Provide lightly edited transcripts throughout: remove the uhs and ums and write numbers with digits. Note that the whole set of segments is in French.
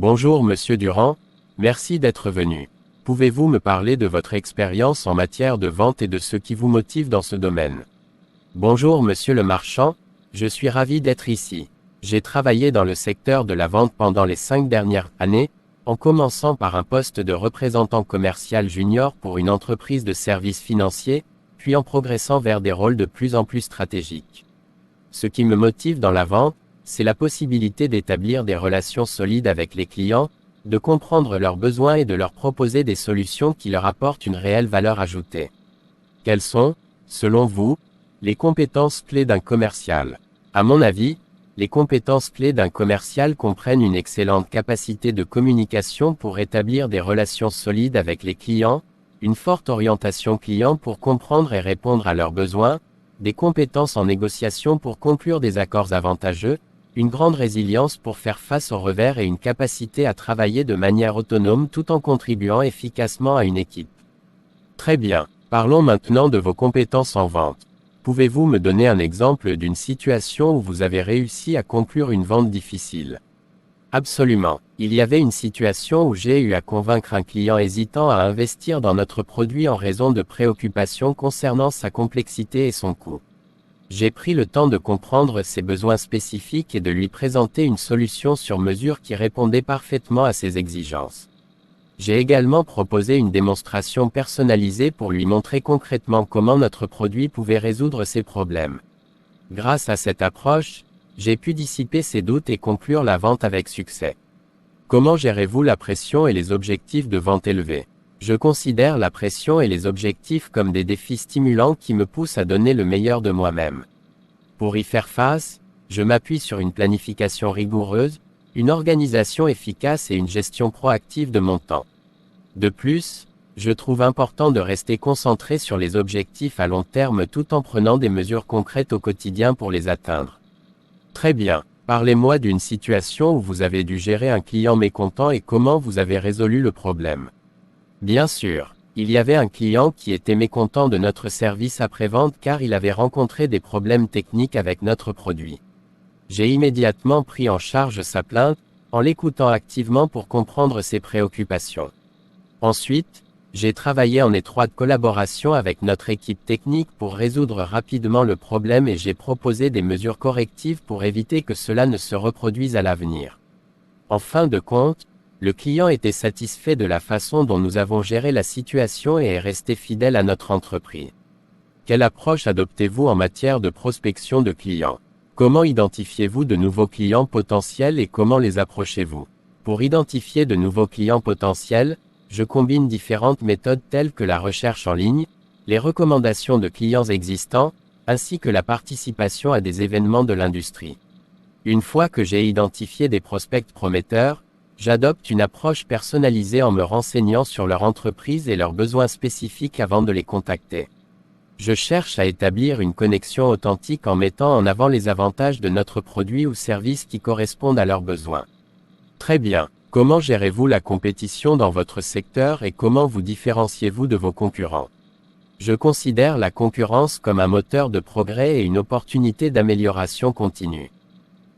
Bonjour Monsieur Durand, merci d'être venu. Pouvez-vous me parler de votre expérience en matière de vente et de ce qui vous motive dans ce domaine? Bonjour Monsieur le marchand, je suis ravi d'être ici. J'ai travaillé dans le secteur de la vente pendant les 5 dernières années, en commençant par un poste de représentant commercial junior pour une entreprise de services financiers, puis en progressant vers des rôles de plus en plus stratégiques. Ce qui me motive dans la vente, c'est la possibilité d'établir des relations solides avec les clients, de comprendre leurs besoins et de leur proposer des solutions qui leur apportent une réelle valeur ajoutée. Quelles sont, selon vous, les compétences clés d'un commercial? À mon avis, les compétences clés d'un commercial comprennent une excellente capacité de communication pour établir des relations solides avec les clients, une forte orientation client pour comprendre et répondre à leurs besoins, des compétences en négociation pour conclure des accords avantageux, une grande résilience pour faire face aux revers et une capacité à travailler de manière autonome tout en contribuant efficacement à une équipe. Très bien, parlons maintenant de vos compétences en vente. Pouvez-vous me donner un exemple d'une situation où vous avez réussi à conclure une vente difficile? Absolument. Il y avait une situation où j'ai eu à convaincre un client hésitant à investir dans notre produit en raison de préoccupations concernant sa complexité et son coût. J'ai pris le temps de comprendre ses besoins spécifiques et de lui présenter une solution sur mesure qui répondait parfaitement à ses exigences. J'ai également proposé une démonstration personnalisée pour lui montrer concrètement comment notre produit pouvait résoudre ses problèmes. Grâce à cette approche, j'ai pu dissiper ses doutes et conclure la vente avec succès. Comment gérez-vous la pression et les objectifs de vente élevés? Je considère la pression et les objectifs comme des défis stimulants qui me poussent à donner le meilleur de moi-même. Pour y faire face, je m'appuie sur une planification rigoureuse, une organisation efficace et une gestion proactive de mon temps. De plus, je trouve important de rester concentré sur les objectifs à long terme tout en prenant des mesures concrètes au quotidien pour les atteindre. Très bien, parlez-moi d'une situation où vous avez dû gérer un client mécontent et comment vous avez résolu le problème. Bien sûr, il y avait un client qui était mécontent de notre service après-vente car il avait rencontré des problèmes techniques avec notre produit. J'ai immédiatement pris en charge sa plainte, en l'écoutant activement pour comprendre ses préoccupations. Ensuite, j'ai travaillé en étroite collaboration avec notre équipe technique pour résoudre rapidement le problème et j'ai proposé des mesures correctives pour éviter que cela ne se reproduise à l'avenir. En fin de compte, le client était satisfait de la façon dont nous avons géré la situation et est resté fidèle à notre entreprise. Quelle approche adoptez-vous en matière de prospection de clients? Comment identifiez-vous de nouveaux clients potentiels et comment les approchez-vous? Pour identifier de nouveaux clients potentiels, je combine différentes méthodes telles que la recherche en ligne, les recommandations de clients existants, ainsi que la participation à des événements de l'industrie. Une fois que j'ai identifié des prospects prometteurs, j'adopte une approche personnalisée en me renseignant sur leur entreprise et leurs besoins spécifiques avant de les contacter. Je cherche à établir une connexion authentique en mettant en avant les avantages de notre produit ou service qui correspondent à leurs besoins. Très bien. Comment gérez-vous la compétition dans votre secteur et comment vous différenciez-vous de vos concurrents? Je considère la concurrence comme un moteur de progrès et une opportunité d'amélioration continue.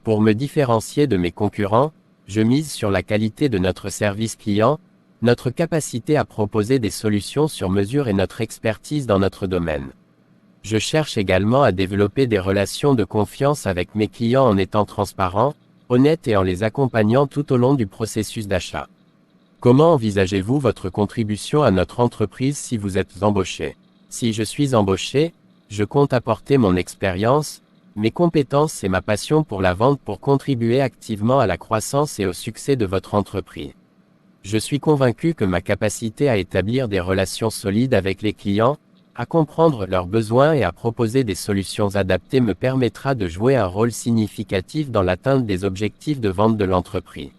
Pour me différencier de mes concurrents, je mise sur la qualité de notre service client, notre capacité à proposer des solutions sur mesure et notre expertise dans notre domaine. Je cherche également à développer des relations de confiance avec mes clients en étant transparent, honnête et en les accompagnant tout au long du processus d'achat. Comment envisagez-vous votre contribution à notre entreprise si vous êtes embauché? Si je suis embauché, je compte apporter mon expérience, mes compétences et ma passion pour la vente pour contribuer activement à la croissance et au succès de votre entreprise. Je suis convaincu que ma capacité à établir des relations solides avec les clients, à comprendre leurs besoins et à proposer des solutions adaptées me permettra de jouer un rôle significatif dans l'atteinte des objectifs de vente de l'entreprise.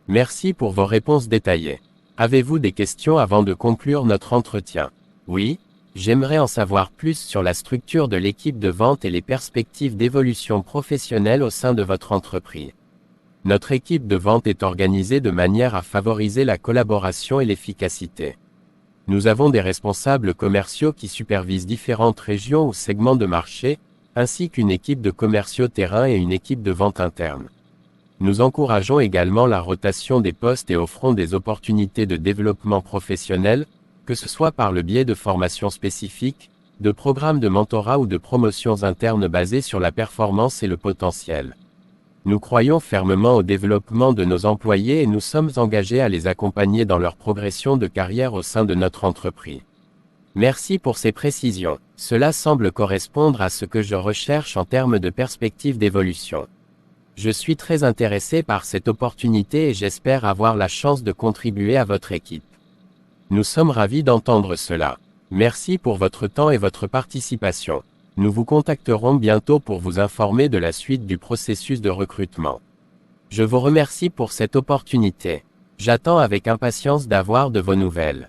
Merci pour vos réponses détaillées. Avez-vous des questions avant de conclure notre entretien? Oui, j'aimerais en savoir plus sur la structure de l'équipe de vente et les perspectives d'évolution professionnelle au sein de votre entreprise. Notre équipe de vente est organisée de manière à favoriser la collaboration et l'efficacité. Nous avons des responsables commerciaux qui supervisent différentes régions ou segments de marché, ainsi qu'une équipe de commerciaux terrain et une équipe de vente interne. Nous encourageons également la rotation des postes et offrons des opportunités de développement professionnel, que ce soit par le biais de formations spécifiques, de programmes de mentorat ou de promotions internes basées sur la performance et le potentiel. Nous croyons fermement au développement de nos employés et nous sommes engagés à les accompagner dans leur progression de carrière au sein de notre entreprise. Merci pour ces précisions. Cela semble correspondre à ce que je recherche en termes de perspective d'évolution. Je suis très intéressé par cette opportunité et j'espère avoir la chance de contribuer à votre équipe. Nous sommes ravis d'entendre cela. Merci pour votre temps et votre participation. Nous vous contacterons bientôt pour vous informer de la suite du processus de recrutement. Je vous remercie pour cette opportunité. J'attends avec impatience d'avoir de vos nouvelles.